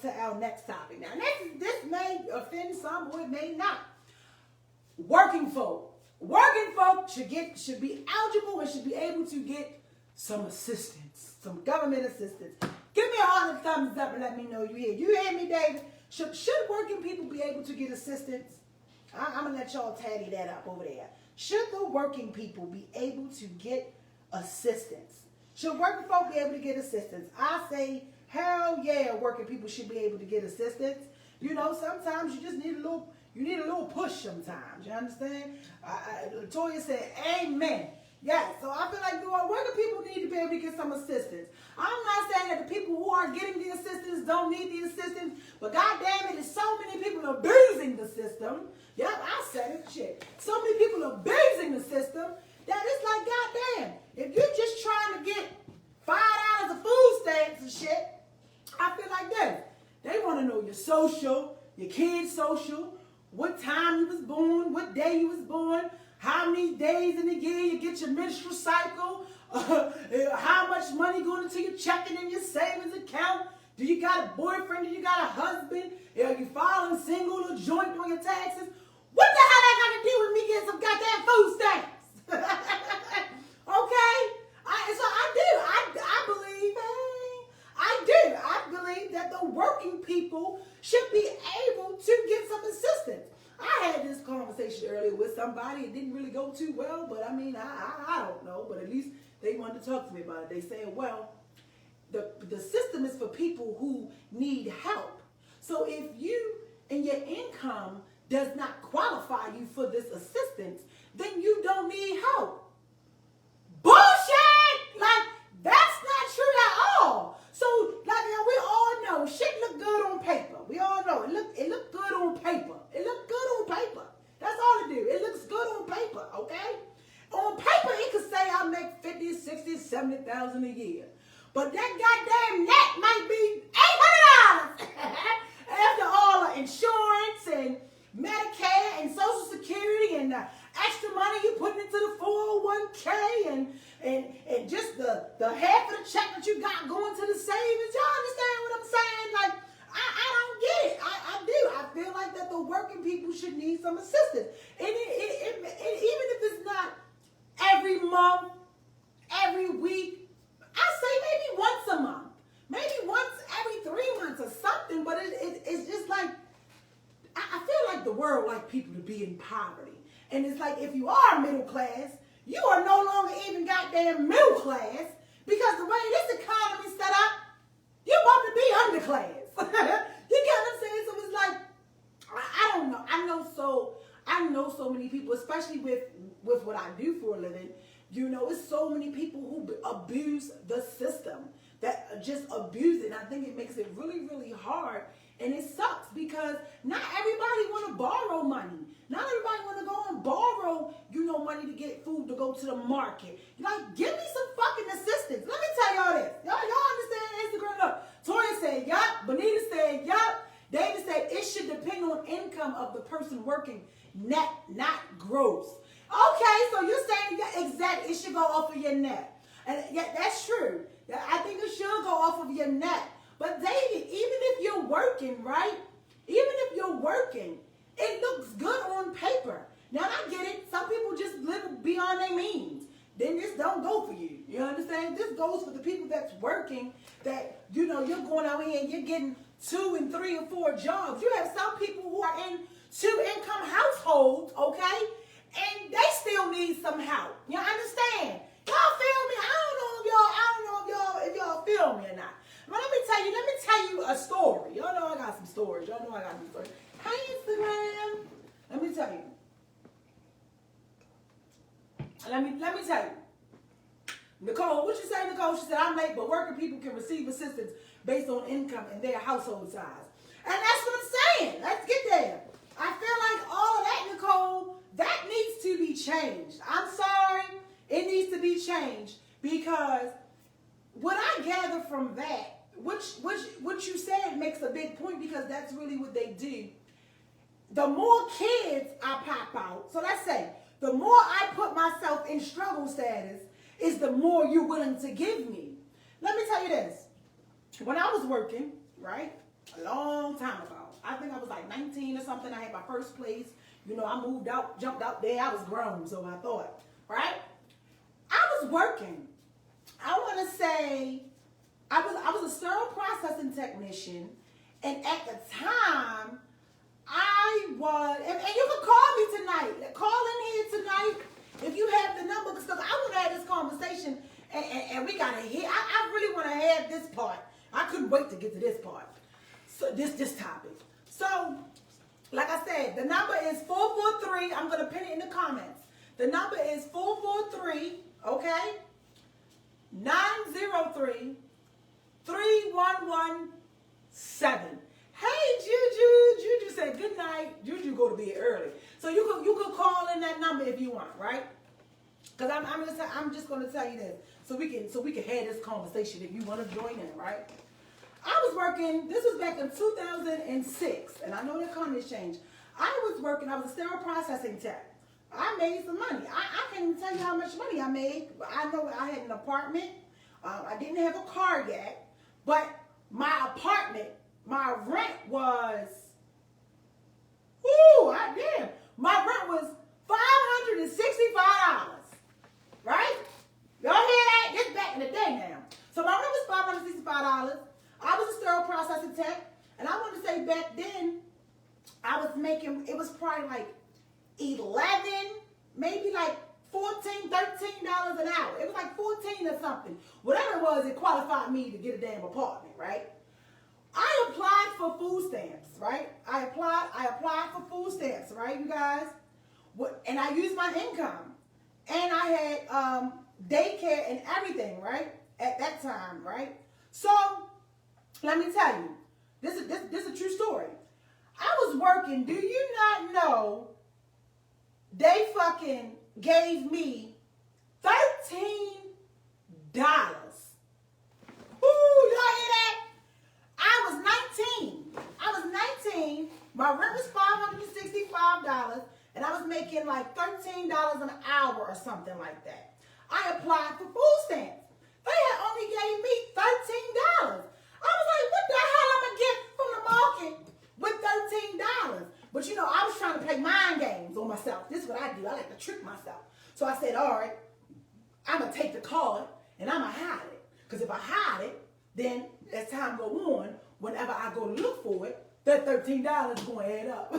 to our next topic. Now, this may offend some or it may not. Working folk. Working folk should be eligible and should be able to get some assistance, some government assistance. Give me all the thumbs up and let me know you hear. You hear me, David? Should working people be able to get assistance? I'm going to let y'all tally that up over there. Should the working people be able to get assistance? Should working folk be able to get assistance? I say, hell yeah, working people should be able to get assistance. You know, sometimes you just need a little push sometimes. You understand? Latoya said, amen. Yes, so I feel like working people need to be able to get some assistance. I'm not saying that the people who are getting the assistance don't need the assistance, but goddamn it, there's so many people abusing the system. Yep, I said it, shit. So many people abusing the system that it's like, goddamn, if you're just trying to get $5 of food stamps and shit, I feel like this. They want to know your social, your kids' social, what time you was born, what day you was born, how many days in the year you get your menstrual cycle, how much money going into your checking and your savings account. Do you got a boyfriend? Do you got a husband? Are you filing single or joint on your taxes? What the hell that got to do with me getting some goddamn food stamps? Okay? I believe that the working people should be able to get some assistance. I had this conversation earlier with somebody. It didn't really go too well, but I mean, I don't know. But at least they wanted to talk to me about it. They said, well, the system is for people who need help. So if you and your income does not qualify you for this assistance, then you don't need help. Bullshit! Like, that's not true at all. So, like, you know, we all know shit look good on paper. We all know it look good on paper. It look good on paper. That's all it do. It looks good on paper, okay? On paper, it could say I make 50, 60, 70,000 a year. But that goddamn net might be $800 after all the insurance and Medicare and Social Security and the extra money you put into the 401k and just the half of the check that you got going to the savings. Y'all understand what I'm saying? Like, I don't get it. I do. I feel like that the working people should need some assistance. And even if it's not every month, every week, I say maybe once a month. Maybe once every 3 months or something. But it's just like, I feel like the world like people to be in poverty. And it's like, if you are middle class, you are no longer even goddamn middle class, because the way this economy is set up, you're about to be underclass. You get what I'm saying? So it's like, I don't know. I know so many people, especially with what I do for a living. You know, it's so many people who abuse the system, that just abuse it. And I think it makes it really, really hard. And it sucks because not everybody want to borrow money. Not everybody want to go and borrow, money to get food to go to the market. Like, give me some fucking assistance. Let me tell y'all this. Y'all understand Instagram? Look, Toya said, yup. Bonita said, yup. David said, it should depend on income of the person working, net, not gross. Okay, so you're saying, yeah, exactly, it should go off of your net. And yeah, that's true. I think it should go off of your net. But David, even if you're working, right? Even if you're working, it looks good on paper. Now, I get it. Some people just live beyond their means. Then this don't go for you. You understand? This goes for the people that's working, that, you're going out here and you're getting 2 and 3 and 4 jobs. You have some people who are in 2-income households, okay? And they still need some help. You understand? Y'all feel me? I don't know if y'all feel me or not. But let me tell you a story. Y'all know I got some stories. Hey, Instagram. Let me tell you. Let me tell you. Nicole, what you say, Nicole? She said, I'm late, but working people can receive assistance based on income and their household size. And that's what I'm saying. Let's get there. I feel like all of that, Nicole, that needs to be changed. I'm sorry. It needs to be changed, because what I gather from that, what you said makes a big point, because that's really what they do. The more kids I pop out, so let's say, the more I put myself in struggle status, is the more you're willing to give me. Let me tell you this. When I was working, right, A long time ago. I think I was like 19 or something. I had my first place. You know, I moved out, jumped out there. I was grown, so I thought, right? I was working. I want to say I was a sterile processing technician, and at the time, I was, and you can call me tonight. Call in here tonight if you have the number, because I want to have this conversation, and we got to hear. I really want to have this part. I couldn't wait to get to this part. So this topic. So, like I said, the number is 443. I'm going to pin it in the comments. The number is 443, okay? 903 3117. Hey, Juju. Juju said good night. Juju go to bed early. So you could call in that number if you want, right? Because I'm just gonna tell you this. So we can have this conversation if you want to join in, right? I was working, this was back in 2006, and I know the economy's changed. I was a sterile processing tech. I made some money. I can't even tell you how much money I made. I know I had an apartment. I didn't have a car yet, but my apartment, my rent was, my rent was $565, right? Y'all hear that? This back in the day now. So my rent was $565. I was a sterile processing tech, and I want to say back then, I was making, it was probably like 11, maybe like $14, $13 an hour. It was like 14 or something. Whatever it was, it qualified me to get a damn apartment, right? I applied for food stamps, right? I applied for food stamps, right, you guys? And I used my income. And I had daycare and everything, right? At that time, right? So, let me tell you, this is a true story. I was working, do you not know, they fucking gave me $13. Ooh, y'all hear that? I was 19. My rent was $565, and I was making like $13 an hour or something like that. I applied for food stamps. They had only gave me $13. I was like, what the hell am I get from the market with $13? But you know, I was trying to play mind games on myself. This is what I do. I like to trick myself. So I said, all right, I'm going to take the card and I'm going to hide it. Because if I hide it, then as time go on, whenever I go look for it, that $13 is going to add up.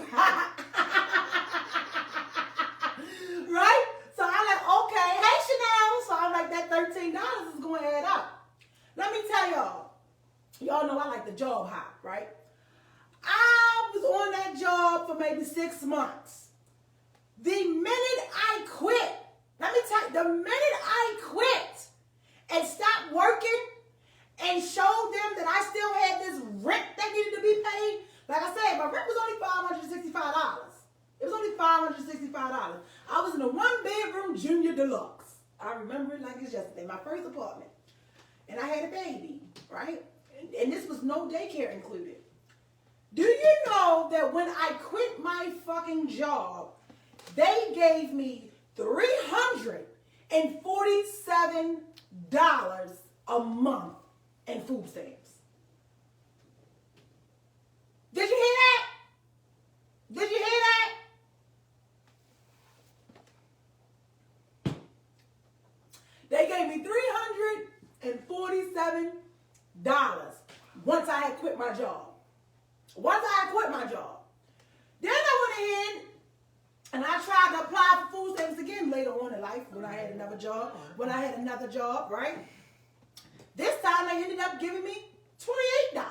Right? So I'm like, okay, hey Chanel. So I'm like, that $13 is going to add up. Let me tell y'all. Y'all know I like the job hop, right? I was on that job for maybe 6 months. The minute I quit, let me tell you, the minute I quit and stopped working and showed them that I still had this rent that needed to be paid, like I said, my rent was only $565. It was only $565. I was in a 1-bedroom junior deluxe. I remember it like it's yesterday, my first apartment. And I had a baby, right? And this was no daycare included. Do you know that when I quit my fucking job, they gave me $347 a month in food stamps? Did you hear that? Did you hear that? They gave me $347 once I had quit my job. Once I had quit my job. Then I went ahead and I tried to apply for food stamps again later on in life when I had another job. Right? This time they ended up giving me $28.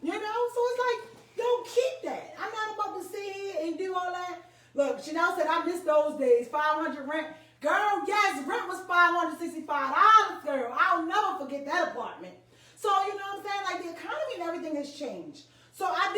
You know? So it's like, don't keep that. I'm not about to sit here and do all that. Look, Chanel said I miss those days. 500 rent. Girl, yes, rent was $565, girl. I'll never forget that apartment. So, you know what I'm saying? Like, the economy and everything has changed. So I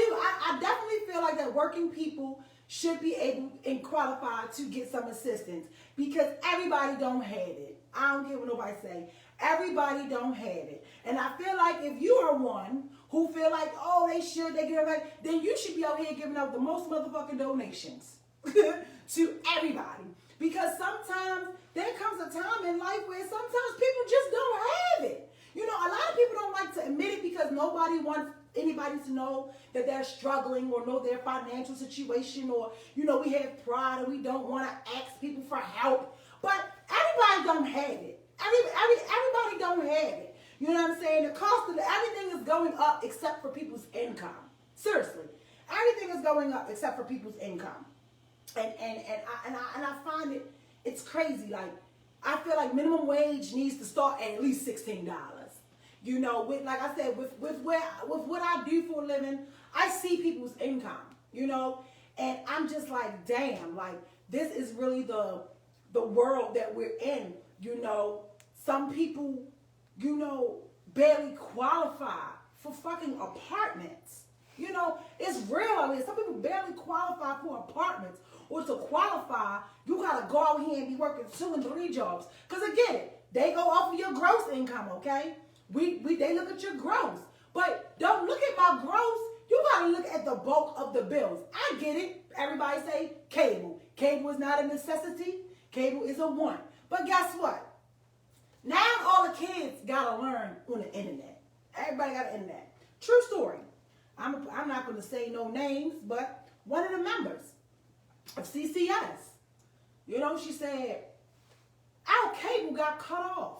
definitely feel like that working people should be able and qualified to get some assistance because everybody don't have it. I don't care what nobody say. Everybody don't have it. And I feel like if you are one who feel like, oh, they give it, then you should be out here giving out the most motherfucking donations to everybody. Because sometimes there comes a time in life where sometimes people just don't have it. You know, a lot of people don't like to admit it because nobody wants anybody to know that they're struggling or know their financial situation, or, you know, we have pride and we don't want to ask people for help. But everybody don't have it. Everybody don't have it. You know what I'm saying? The cost of everything is going up except for people's income. Seriously. Everything is going up except for people's income. And I find it's crazy. Like, I feel like minimum wage needs to start at least $16. You know, with, like I said, with what I do for a living, I see people's income, you know, and I'm just like, damn, like, this is really the world that we're in. You know, some people, you know, barely qualify for fucking apartments. You know, it's real. I mean, some people barely qualify for apartments. Or to qualify, you gotta go out here and be working 2 and 3 jobs. Because again, they go off of your gross income, okay? They look at your gross. But don't look at my gross. You gotta look at the bulk of the bills. I get it. Everybody say cable. Cable is not a necessity. Cable is a want. But guess what? Now all the kids gotta learn on the internet. Everybody got the internet. True story. I'm not gonna say no names, but one of the members of CCS, you know, she said, our cable got cut off.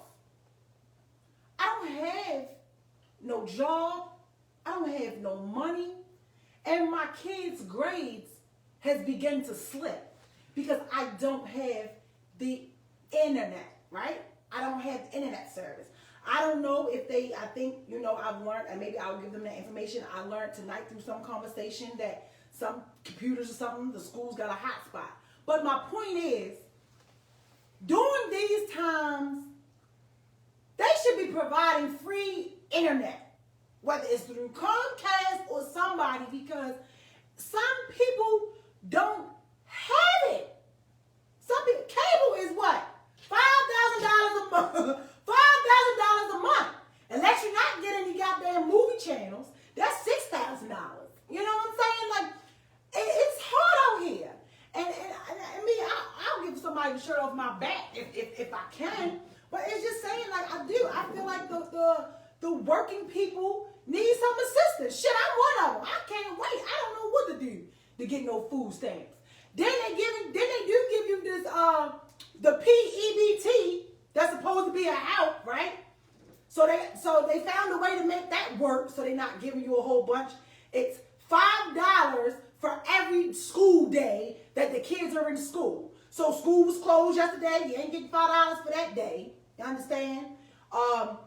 I don't have no job. I don't have no money. And my kids' grades has begun to slip because I don't have the internet, right? I don't have internet service. I don't know if I think, you know, I've learned, and maybe I'll give them that information. I learned tonight through some conversation that some computers or something, the school's got a hotspot. But my point is, during these times, they should be providing free internet, whether it's through Comcast or somebody, because some people don't have it. Some people, cable is what? $5,000 a month. $5,000 a month. Unless you're not getting any goddamn movie channels, that's $6,000. You know what I'm saying? Like, it's hard out here. And I mean, I'll give somebody the shirt off my back if I can. But it's just saying, like, I do. I feel like the working people need some assistance. Shit, I'm one of them. I can't wait. I don't know what to do to get no food stamps. Then they do give you this the PEBT that's supposed to be a help, right? So they found a way to make that work. So they're not giving you a whole bunch. It's $5 for every school day that the kids are in school. So school was closed yesterday. You ain't getting $5 for that day. You understand? Other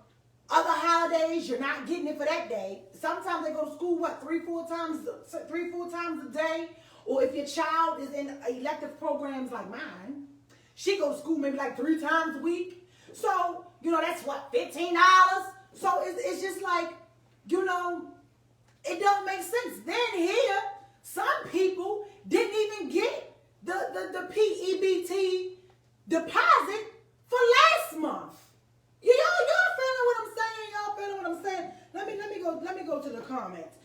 holidays, you're not getting it for that day. Sometimes they go to school, what, 3-4 times a day? Or if your child is in elective programs like mine, she goes to school maybe like 3 times a week. So, you know, that's what, $15? So it's just like, you know, it don't make sense. Then here, some people didn't even get the PEBT deposit for last month. Y'all feeling what I'm saying? Y'all feeling what I'm saying? Let me go to the comments.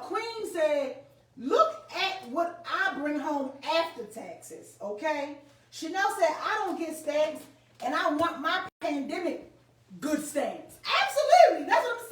Queen said, look at what I bring home after taxes, okay? Chanel said, I don't get stamps and I want my pandemic good stamps. Absolutely, that's what I'm